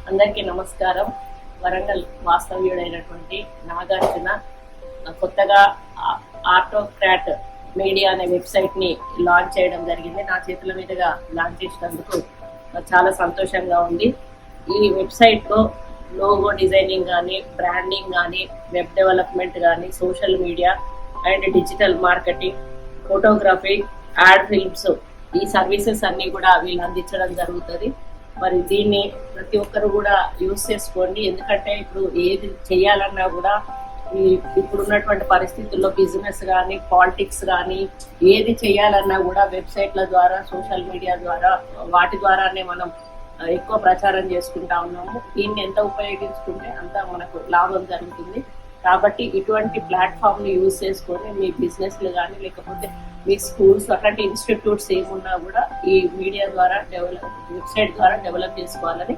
అందరికీ నమస్కారం. వరంగల్ వాస్తవ్యుడైనటువంటి నాగార్జున కొత్తగా ఆర్టోక్రాట్ మీడియా అనే వెబ్సైట్ ని లాంచ్ చేయడం జరిగింది. నా చేతుల మీదుగా లాంచ్ చేసినందుకు చాలా సంతోషంగా ఉంది. ఈ వెబ్సైట్ లో లోగో డిజైనింగ్ కానీ, బ్రాండింగ్ కానీ, వెబ్ డెవలప్మెంట్ కానీ, social media and digital marketing, photography, ad films, ఈ సర్వీసెస్ అన్ని కూడా వీళ్ళు అందించడం జరుగుతుంది. మరి దీన్ని ప్రతి ఒక్కరు కూడా యూజ్ చేసుకోండి. ఎందుకంటే ఇప్పుడు ఏది చేయాలన్నా కూడా ఇప్పుడున్నటువంటి పరిస్థితుల్లో బిజినెస్ కానీ, పాలిటిక్స్ కానీ, ఏది చేయాలన్నా కూడా వెబ్సైట్ల ద్వారా, సోషల్ మీడియా ద్వారా, వాటి ద్వారానే మనం ఎక్కువ ప్రచారం చేసుకుంటా ఉన్నాము. దీన్ని ఎంత ఉపయోగించుకుంటే అంత మనకు లాభం జరుగుతుంది. కాబట్టి ఇటువంటి ప్లాట్ఫామ్ ని యూజ్ చేసుకొని మీ బిజినెస్లు కానీ, లేకపోతే మీ స్కూల్స్ అట్లాంటి ఇన్స్టిట్యూట్స్ ఏమున్నా కూడా ఈ మీడియా ద్వారా వెబ్సైట్ ద్వారా డెవలప్ చేసుకోవాలని